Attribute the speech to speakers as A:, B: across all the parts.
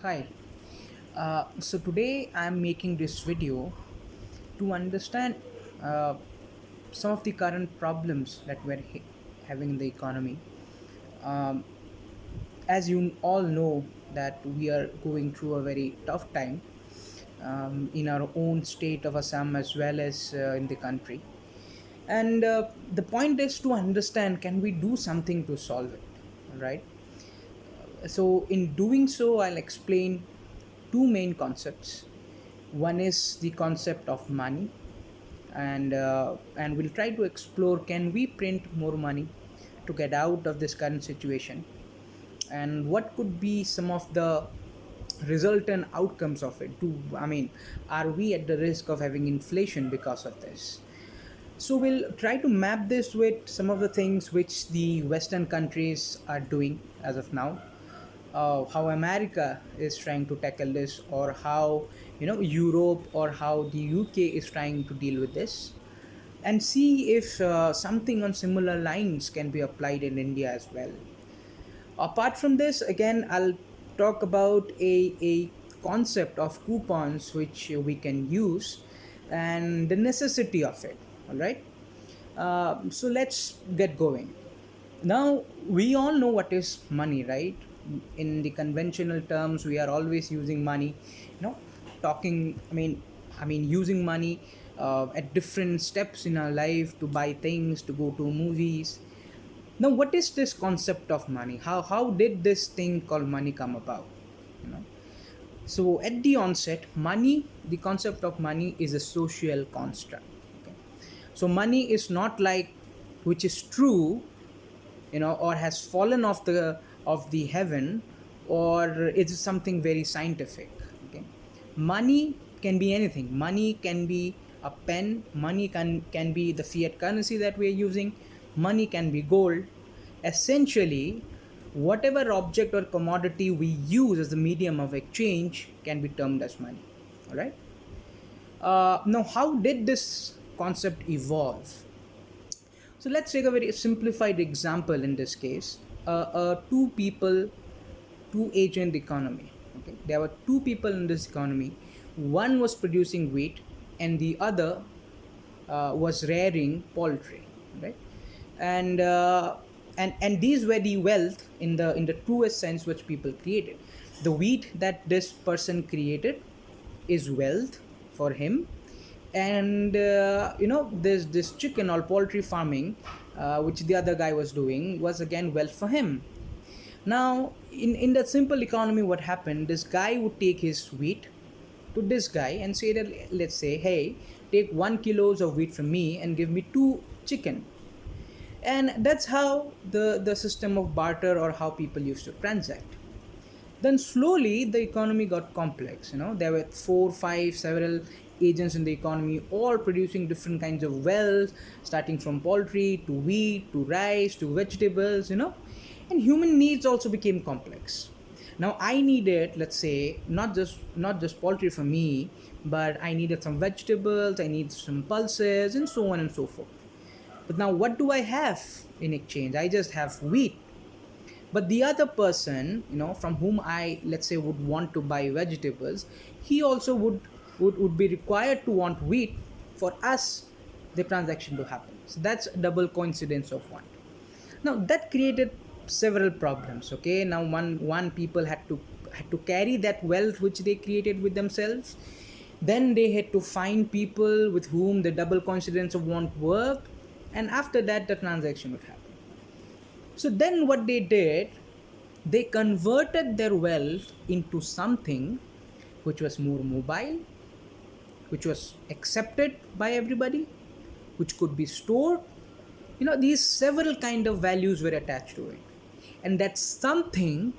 A: Hi. So today I'm making this video to understand uh, some of the current problems that we're having in the economy. Um, as you all know, that we are going through a very tough time in our own state of Assam as well as in the country. And the point is to understand, can we do something to solve it? All right. So in doing so, I'll explain two main concepts. One is the concept of money, and we'll try to explore, can we print more money to get out of this current situation, and what could be some of the resultant outcomes of it. Are we at the risk of having inflation because of this? So we'll try to map this with some of the things which the Western countries are doing as of now, how America is trying to tackle this, or how Europe or how the UK is trying to deal with this, and see if something on similar lines can be applied in India as well. Apart from this, again, I'll talk about a concept of coupons which we can use and the necessity of it. All right. So let's get going. Now, we all know what is money, right? In the conventional terms, we are always using money, talking, using money at different steps in our life to buy things, to go to movies. Now, what is this concept of money? How did this thing called money come about? You know, so at the onset, money, the concept of money is a social construct. Okay? So money is not like which is true, or has fallen off the heaven, or it's something very scientific. Okay, money can be anything. Money can be a pen. Money can be the fiat currency that we're using. Money can be gold. Essentially, whatever object or commodity we use as the medium of exchange can be termed as money. All right. Now, how did this concept evolve? So let's take a very simplified example in this case. Two people, two agent economy. Okay, there were two people in this economy. One was producing wheat, and the other was rearing poultry. Right, and and these were the wealth in the truest sense which people created. The wheat that this person created is wealth for him, and this chicken or poultry farming, which the other guy was doing, was again wealth for him. Now, in that simple economy, what happened, this guy would take his wheat to this guy and say that, let's say, hey, take 1 kilos of wheat from me and give me two chicken. And that's how the system of barter, or how people used to transact. Then slowly the economy got complex. There were four, five, several agents in the economy, all producing different kinds of wealth, starting from poultry to wheat to rice to vegetables. And human needs also became complex. Now I needed, let's say, not just poultry for me, but I needed some vegetables, I need some pulses, and so on and so forth. But now, what do I have in exchange? I just have wheat. But the other person, from whom I, let's say, would want to buy vegetables, he also would be required to want wheat for us, the transaction to happen. So that's a double coincidence of one. Now that created several problems. Okay, now one people had to carry that wealth which they created with themselves. Then they had to find people with whom the double coincidence of want worked, and after that the transaction would happen. So then what they did, they converted their wealth into something which was more mobile, which was accepted by everybody, which could be stored. These several kind of values were attached to it. And that something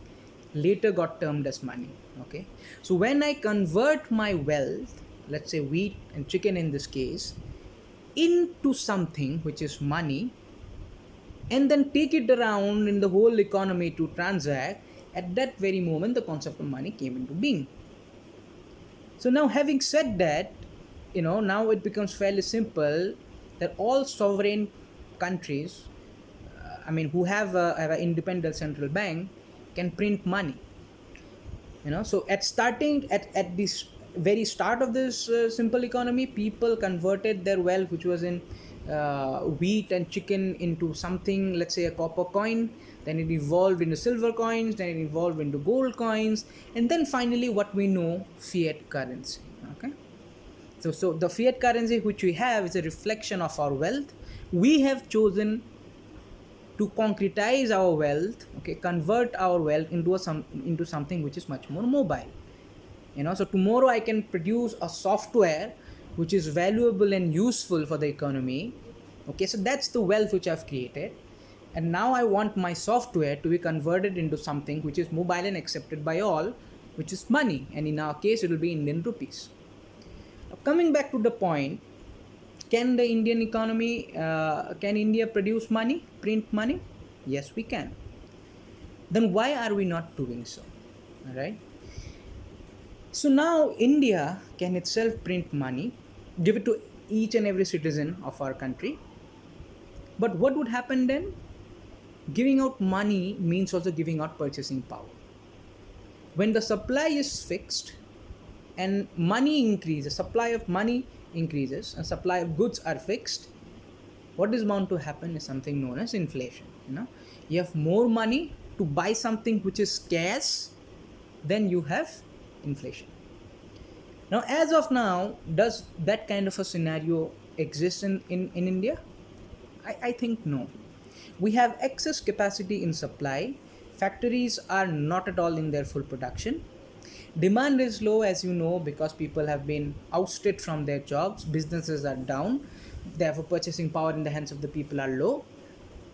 A: later got termed as money. Okay. So when I convert my wealth, let's say wheat and chicken in this case, into something which is money, and then take it around in the whole economy to transact, at that very moment the concept of money came into being. So now, having said that, now it becomes fairly simple that all sovereign countries, who have an independent central bank, can print money. So at this very start of this simple economy, people converted their wealth, which was in wheat and chicken, into something, let's say a copper coin. Then it evolved into silver coins, then it evolved into gold coins, and then finally what we know, fiat currency. Okay, so the fiat currency which we have is a reflection of our wealth. We have chosen to concretize our wealth, okay, convert our wealth into something which is much more mobile. So tomorrow I can produce a software which is valuable and useful for the economy. Okay, so that's the wealth which I've created, and now I want my software to be converted into something which is mobile and accepted by all, which is money, and in our case it will be Indian rupees. Now, coming back to the point, can the Indian economy, can India produce money, print money? Yes, we can. Then why are we not doing so? All right. So now India can itself print money, give it to each and every citizen of our country. But what would happen then? Giving out money means also giving out purchasing power. When the supply is fixed and money increases, supply of money increases and supply of goods are fixed, what is bound to happen is something known as inflation. You have more money to buy something which is scarce, then you have inflation. Now, as of now, does that kind of a scenario exist in India? I think no. We have excess capacity in supply. Factories are not at all in their full production. Demand is low, as you know, because people have been ousted from their jobs. Businesses are down. Therefore, purchasing power in the hands of the people are low.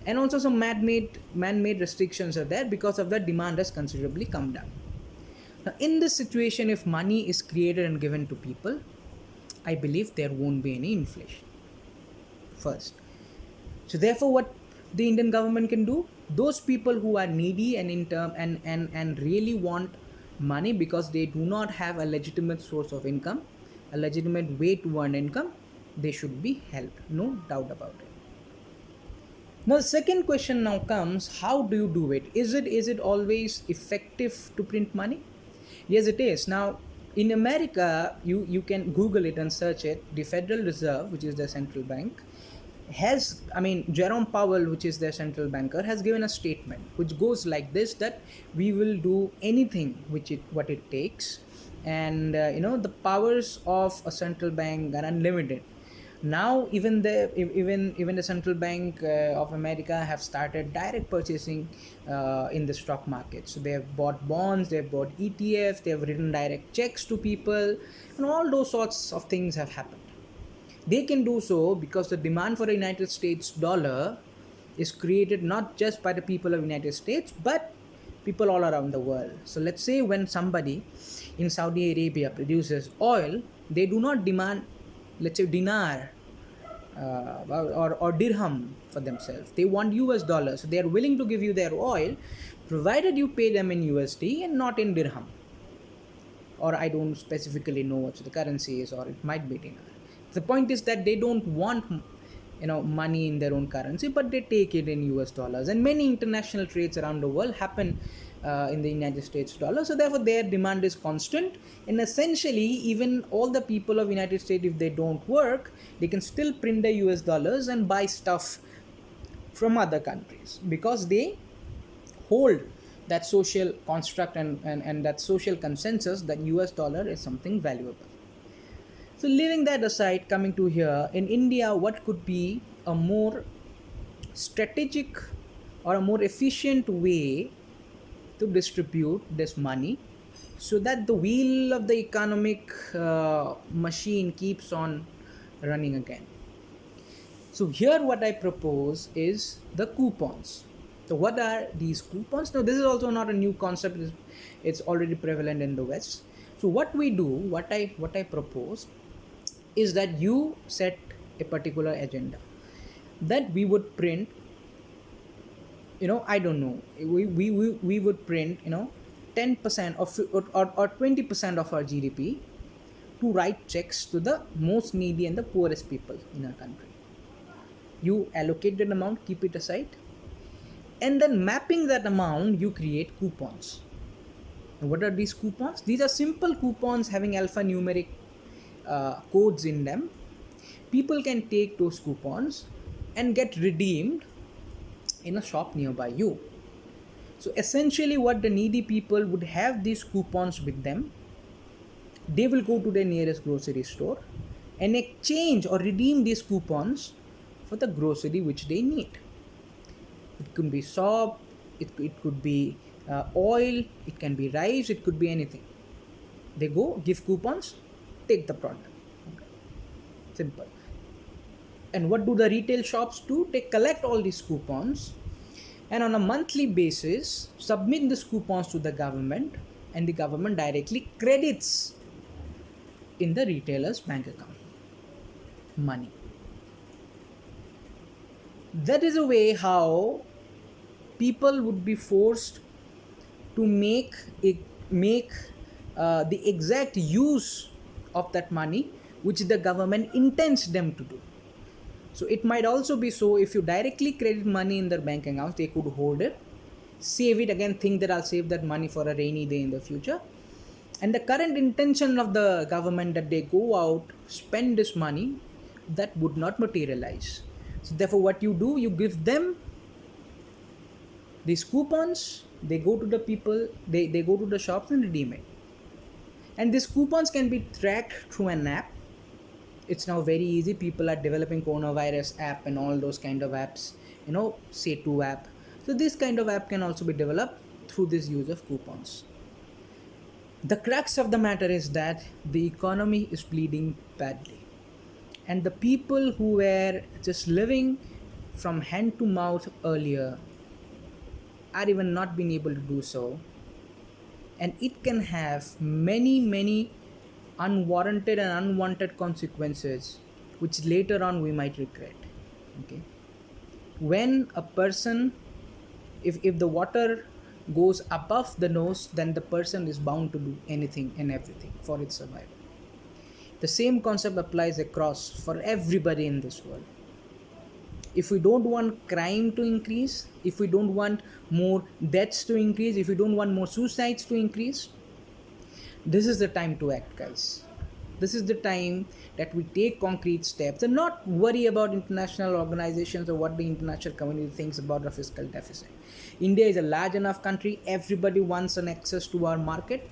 A: And also some man-made restrictions are there. Because of that, demand has considerably come down. Now, in this situation, if money is created and given to people, I believe there won't be any inflation. First. So therefore, what the Indian government can do, those people who are needy and and really want money because they do not have a legitimate source of income, a legitimate way to earn income, they should be helped. No doubt about it. Now the second question now comes, how do you do it? Is it always effective to print money? Yes, it is. Now, in America, you can Google it and search it. The Federal Reserve, which is the central bank, Jerome Powell, which is their central banker, has given a statement which goes like this: that we will do anything what it takes, and the powers of a central bank are unlimited. Now even the central bank of America have started direct purchasing in the stock market. So they have bought bonds, they have bought ETFs, they have written direct checks to people, and all those sorts of things have happened. They can do so because the demand for the United States dollar is created not just by the people of United States but people all around the world. So let's say when somebody in Saudi Arabia produces oil, they do not demand, let's say, dinar or dirham for themselves. They want US dollars. So they are willing to give you their oil provided you pay them in USD and not in dirham. Or I don't specifically know what the currency is, or it might be dinar. The point is that they don't want money in their own currency, but they take it in US dollars. And many international trades around the world happen in the United States dollar. So therefore their demand is constant, and essentially even all the people of United States, if they don't work, they can still print the US dollars and buy stuff from other countries because they hold that social construct and that social consensus that US dollar is something valuable. So leaving that aside, coming to here, in India, what could be a more strategic or a more efficient way to distribute this money so that the wheel of the economic machine keeps on running again? So here what I propose is the coupons. So what are these coupons? Now this is also not a new concept, it's already prevalent in the West. So what we do, what I propose is that you set a particular agenda that we would print, I don't know, we would print 10% or 20% of our GDP to write checks to the most needy and the poorest people in our country. You allocate that amount, keep it aside, and then mapping that amount, you create coupons. And what are these coupons? These are simple coupons having alphanumeric codes in them. People can take those coupons and get redeemed in a shop nearby you. So essentially, what the needy people would have these coupons with them, they will go to their nearest grocery store and exchange or redeem these coupons for the grocery which they need. It could be soap, it could be oil, it can be rice, it could be anything. They go, give coupons, take the product. Okay. Simple. And what do the retail shops do? They collect all these coupons and on a monthly basis submit these coupons to the government, and the government directly credits in the retailer's bank account money. That is a way how people would be forced to make the exact use of that money which the government intends them to do. So it might also be so, if you directly credit money in their bank accounts, they could hold it, save it again, think that I'll save that money for a rainy day in the future. And the current intention of the government that they go out, spend this money, that would not materialize. So therefore what you do, you give them these coupons, they go to the people, they go to the shops and redeem it. And these coupons can be tracked through an app. It's now very easy. People are developing coronavirus app and all those kind of apps, Setu app. So this kind of app can also be developed through this use of coupons. The crux of the matter is that the economy is bleeding badly, and the people who were just living from hand to mouth earlier are even not being able to do so, and it can have many unwarranted and unwanted consequences which later on we might regret. Okay, when a person, if the water goes above the nose, then the person is bound to do anything and everything for its survival. The same concept applies across for everybody in this world. If we don't want crime to increase, if we don't want more deaths to increase, if we don't want more suicides to increase, this is the time to act, guys. This is the time that we take concrete steps and not worry about international organizations or what the international community thinks about the fiscal deficit. India is a large enough country. Everybody wants an access to our market.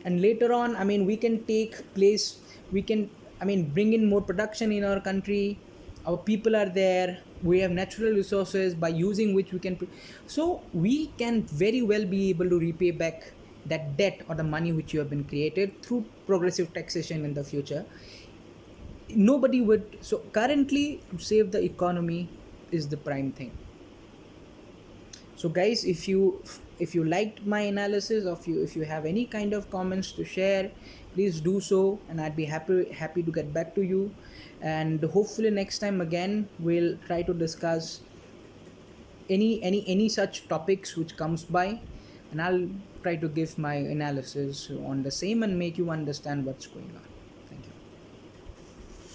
A: And later on, we can take place, we can, bring in more production in our country. Our people are there. We have natural resources by using which we can. So we can very well be able to repay back that debt or the money which you have been created through progressive taxation in the future. Nobody would. So currently, to save the economy is the prime thing. So guys, if you liked my analysis, or if you have any kind of comments to share, please do so, and I'd be happy to get back to you. And hopefully next time again we'll try to discuss any such topics which comes by, and I'll try to give my analysis on the same and make you understand what's going on.